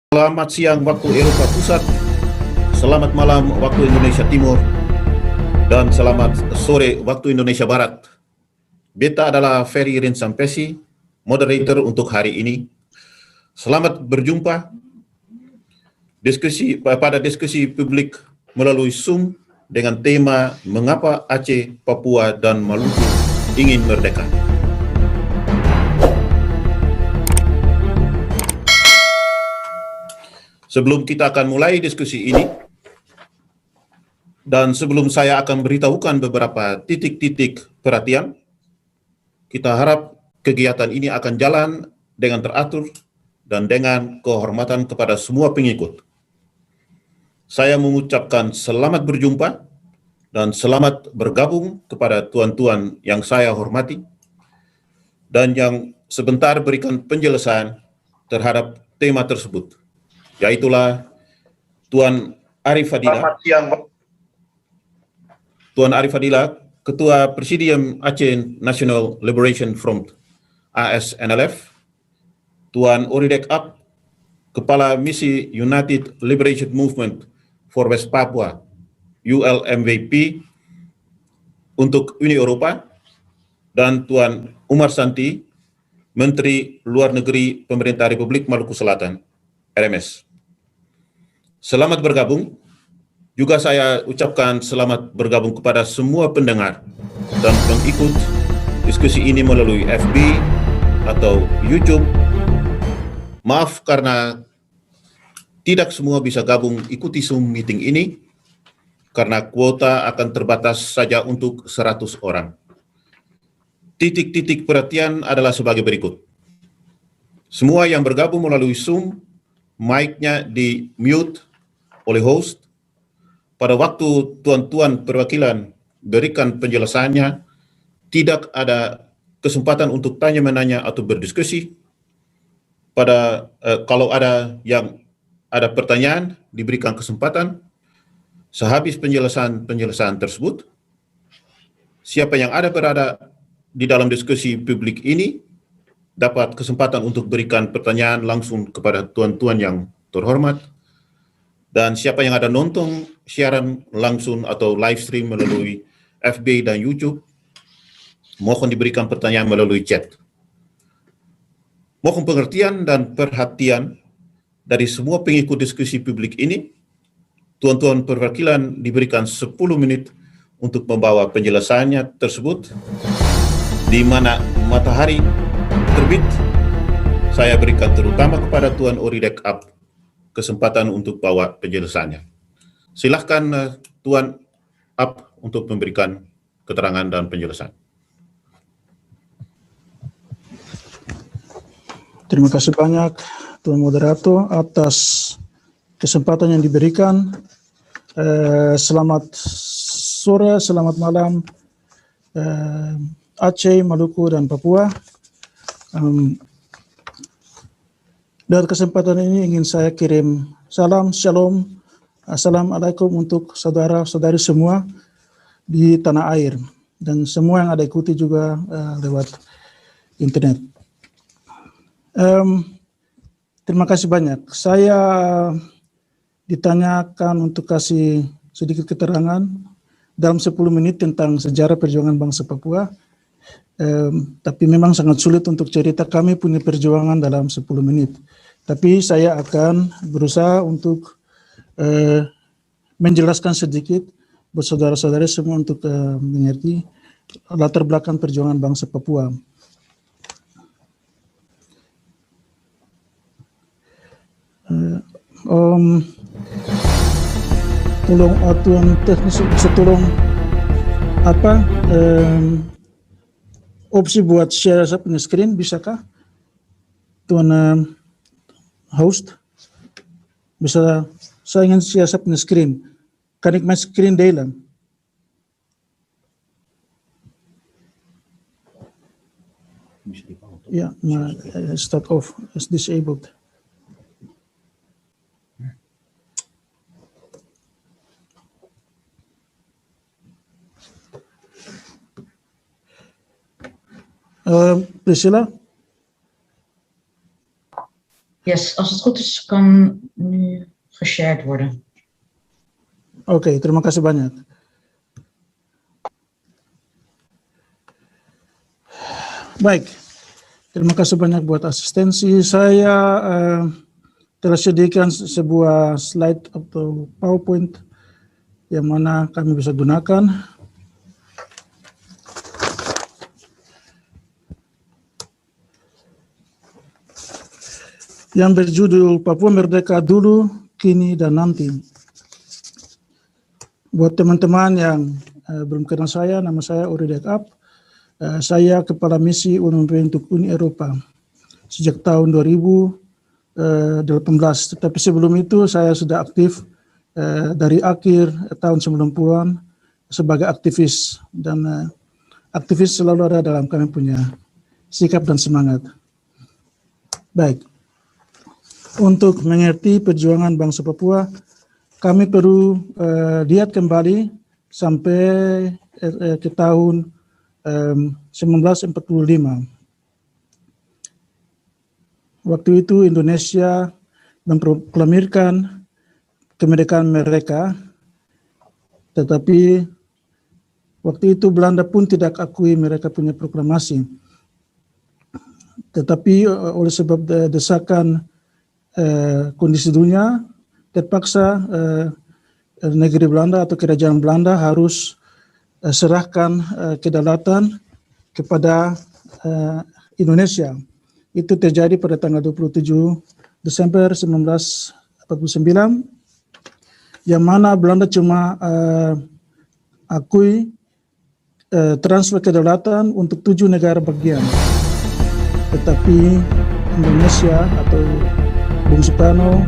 Selamat siang waktu Eropa Pusat, selamat malam waktu Indonesia Timur, dan selamat sore waktu Indonesia Barat. Beta adalah Ferry Rinsampesi, moderator untuk hari ini. Selamat berjumpa pada diskusi publik melalui Zoom dengan tema Mengapa Aceh, Papua, dan Maluku ingin merdeka. Sebelum kita akan mulai diskusi ini, dan sebelum saya akan beritahukan beberapa titik-titik perhatian, kita harap kegiatan ini akan jalan dengan teratur dan dengan kehormatan kepada semua pengikut. Saya mengucapkan selamat berjumpa dan selamat bergabung kepada tuan-tuan yang saya hormati dan yang sebentar berikan penjelasan terhadap tema tersebut, yaitulah Tuan Arif Fadila. Selamat siang, Tuan Arif Fadila, Ketua Presidium Aceh National Liberation Front ASNLF, Tuan Oridek Ab, Kepala Misi United Liberation Movement for West Papua, ULMWP, untuk Uni Eropa, dan Tuan Umar Santi, Menteri Luar Negeri Pemerintah Republik Maluku Selatan, RMS. Selamat bergabung. Juga saya ucapkan selamat bergabung kepada semua pendengar dan pengikut diskusi ini melalui FB atau YouTube. Maaf karena tidak semua bisa gabung ikuti Zoom meeting ini, karena kuota akan terbatas saja untuk 100 orang. Titik-titik perhatian adalah sebagai berikut. Semua yang bergabung melalui Zoom, mic-nya di-mute oleh host. Pada waktu tuan-tuan perwakilan berikan penjelasannya, tidak ada kesempatan untuk tanya-menanya atau berdiskusi. Kalau ada pertanyaan, diberikan kesempatan. Sehabis penjelasan tersebut, siapa yang berada di dalam diskusi publik ini dapat kesempatan untuk berikan pertanyaan langsung kepada tuan-tuan yang terhormat. Dan siapa yang ada nonton siaran langsung atau live stream melalui FB dan YouTube, mohon diberikan pertanyaan melalui chat. Mohon pengertian dan perhatian dari semua pengikut diskusi publik ini. Tuan-tuan perwakilan diberikan 10 menit untuk membawa penjelasannya tersebut. Di mana matahari terbit, saya berikan terutama kepada Tuan Oridek Ab kesempatan untuk bawa penjelasannya. Silahkan Tuan Ab untuk memberikan keterangan dan penjelasan. Terima kasih banyak Tuan Moderator atas kesempatan yang diberikan. Selamat sore, selamat malam Aceh, Maluku, dan Papua. Dari kesempatan ini ingin saya kirim salam, shalom, assalamualaikum untuk saudara-saudari semua di tanah air dan semua yang ada ikuti juga lewat internet. Terima kasih banyak. Saya ditanyakan untuk kasih sedikit keterangan dalam 10 menit tentang sejarah perjuangan bangsa Papua. Tapi memang sangat sulit untuk cerita kami punya perjuangan dalam 10 menit. Tapi saya akan berusaha untuk menjelaskan sedikit buat saudara-saudara semua untuk mengerti latar belakang perjuangan bangsa Papua. Tolong Tuan teknis bisa tolong opsi buat share saya punya screen, bisakah Tuan host? Bisa, saya ingin share saya punya screen. Connect my screen dalam. Ya, start off as disabled. Priscilla? Yes, als het goed is, kan nu geshared worden. Oke, terima kasih banyak. Baik, terima kasih banyak buat asistensi. Saya telah sediakan sebuah slide atau PowerPoint yang mana kami bisa gunakan. Yang berjudul Papua Merdeka Dulu, Kini, dan Nanti. Buat teman-teman yang belum kenal saya, nama saya Ori Dekap. Saya Kepala Misi UNWP untuk Uni Eropa sejak tahun 2018. Tetapi sebelum itu saya sudah aktif dari akhir tahun 90-an sebagai aktivis. Dan aktivis selalu ada dalam kami punya sikap dan semangat. Baik. Untuk mengerti perjuangan bangsa Papua, kami perlu lihat kembali sampai ke tahun 1945. Waktu itu Indonesia memproklamirkan kemerdekaan mereka, tetapi waktu itu Belanda pun tidak akui mereka punya proklamasi. Tetapi oleh sebab desakan kondisi dunia, terpaksa negeri Belanda atau kerajaan Belanda harus serahkan kedaulatan kepada Indonesia. Itu terjadi pada tanggal 27 Desember 1949, yang mana Belanda cuma akui transfer kedaulatan untuk 7 negara bagian. Tetapi Indonesia atau Bung Soekarno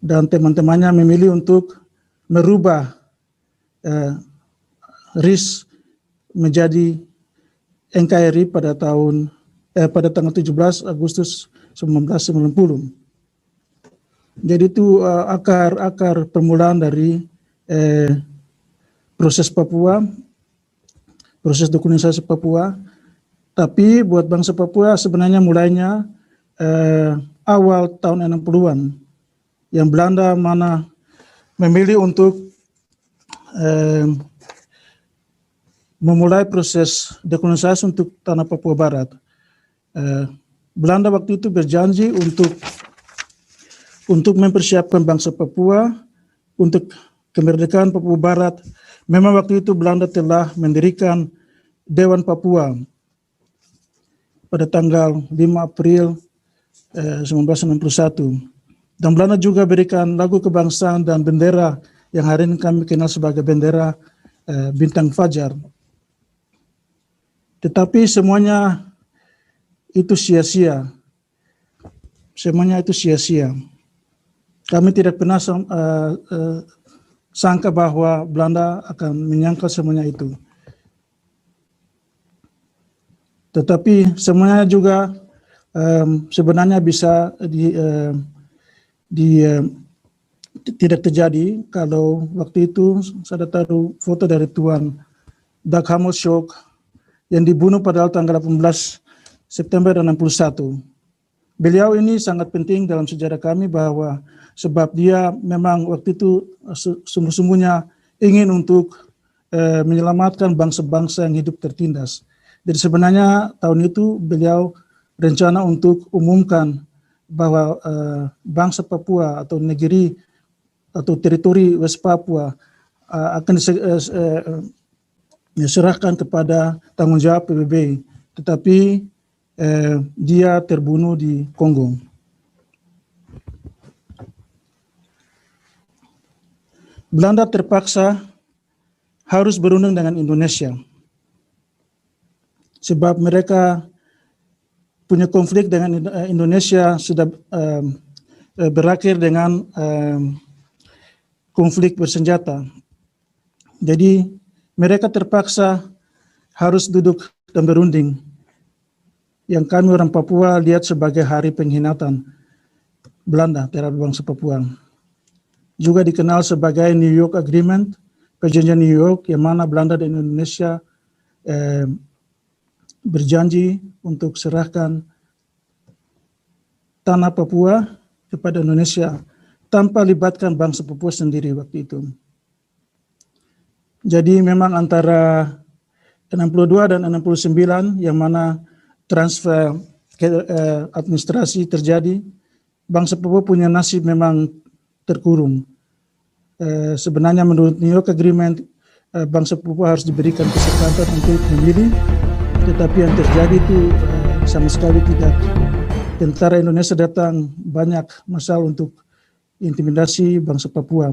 dan teman-temannya memilih untuk merubah RIS menjadi NKRI pada tanggal 17 Agustus 1990. Jadi itu akar permulaan dari proses Papua, proses dekolonisasi Papua. Tapi buat bangsa Papua sebenarnya mulainya awal tahun 60-an, yang Belanda mana memilih untuk memulai proses dekolonisasi untuk tanah Papua Barat. Belanda waktu itu berjanji untuk mempersiapkan bangsa Papua untuk kemerdekaan Papua Barat. Memang waktu itu Belanda telah mendirikan Dewan Papua pada tanggal 5 April 1961. Dan Belanda juga berikan lagu kebangsaan dan bendera yang hari ini kami kenal sebagai bendera bintang fajar. Tetapi semuanya itu sia-sia. Semuanya itu sia-sia. Kami tidak pernah sangka bahwa Belanda akan menyangkal semuanya itu. Tetapi semuanya juga sebenarnya bisa tidak terjadi kalau waktu itu saya taruh foto dari Tuan Dag Hammarskjöld yang dibunuh pada tanggal 18 September 61. Beliau ini sangat penting dalam sejarah kami bahwa sebab dia memang waktu itu sungguh-sungguhnya ingin untuk menyelamatkan bangsa-bangsa yang hidup tertindas. Jadi sebenarnya tahun itu beliau rencana untuk umumkan bahwa bangsa Papua atau negeri atau teritori West Papua akan diserahkan kepada tanggung jawab PBB, tetapi dia terbunuh di Kongo. Belanda terpaksa harus berunding dengan Indonesia sebab mereka punya konflik dengan Indonesia sudah berakhir dengan konflik bersenjata. Jadi mereka terpaksa harus duduk dan berunding, yang kami orang Papua lihat sebagai hari pengkhianatan Belanda terhadap bangsa Papua. Juga dikenal sebagai New York Agreement, perjanjian New York, yang mana Belanda dan Indonesia berjanji untuk serahkan tanah Papua kepada Indonesia tanpa libatkan bangsa Papua sendiri waktu itu. Jadi memang antara 62 dan 69 yang mana transfer administrasi terjadi, bangsa Papua punya nasib memang terkurung. Sebenarnya menurut New York Agreement, bangsa Papua harus diberikan kesempatan untuk memilih, tetapi yang terjadi itu sama sekali tidak. Tentara Indonesia datang banyak masalah untuk intimidasi bangsa Papua.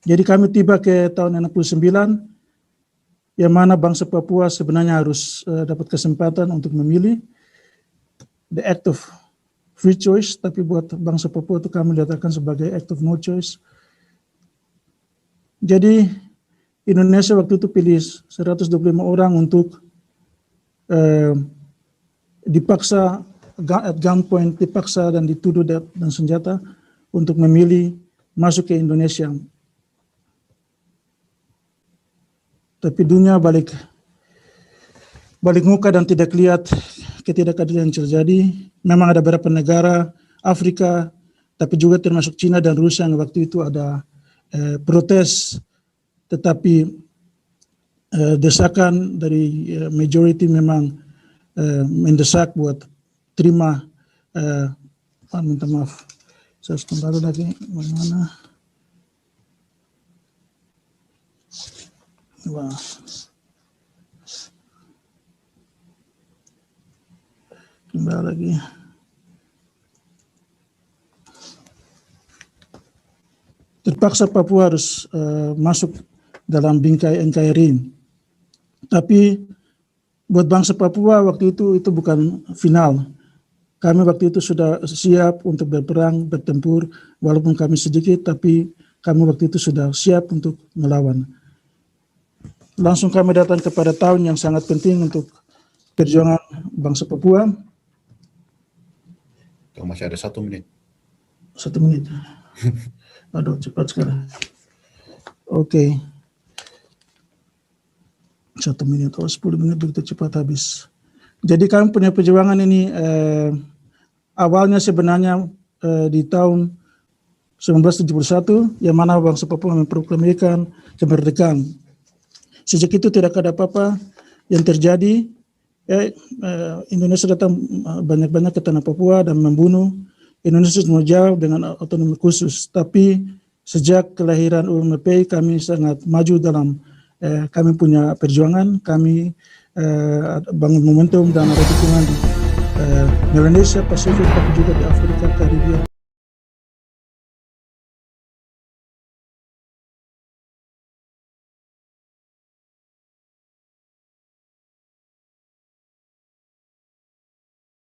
Jadi kami tiba ke tahun 69, yang mana bangsa Papua sebenarnya harus dapat kesempatan untuk memilih, the act of free choice, tapi buat bangsa Papua itu kami letakkan sebagai act of no choice. Jadi Indonesia waktu itu pilih 125 orang untuk dipaksa at gunpoint, dipaksa dan dituduh dan senjata untuk memilih masuk ke Indonesia. Tapi dunia balik muka dan tidak lihat ketidakadilan yang terjadi. Memang ada beberapa negara Afrika, tapi juga termasuk Cina dan Rusia yang waktu itu ada protes, tetapi desakan dari majority memang mendesak buat terima, minta maaf, saya harus kembali lagi, bagaimana? Wah. Kembali lagi. Terpaksa Papua harus masuk dalam bingkai NKRI. Tapi buat bangsa Papua waktu itu bukan final. Kami waktu itu sudah siap untuk berperang, bertempur, walaupun kami sedikit, tapi kami waktu itu sudah siap untuk melawan. Langsung kami datang kepada tahun yang sangat penting untuk perjuangan bangsa Papua. Masih ada 1 menit. 1 menit. Aduh, cepat sekali. Oke. 1 menit atau 10 menit begitu cepat habis. Jadi kami punya perjuangan ini awalnya sebenarnya di tahun 1971, yang mana bangsa Papua memproklamirkan kemerdekaan. Sejak itu tidak ada apa-apa yang terjadi. Indonesia datang banyak-banyak ke tanah Papua dan membunuh. Indonesia mau jauh dengan otonomi khusus. Tapi sejak kelahiran UMP kami sangat maju dalam kami punya perjuangan. Kami bangun momentum dan ada dukungan di Melanesia, Pasifik, tapi juga di Afrika.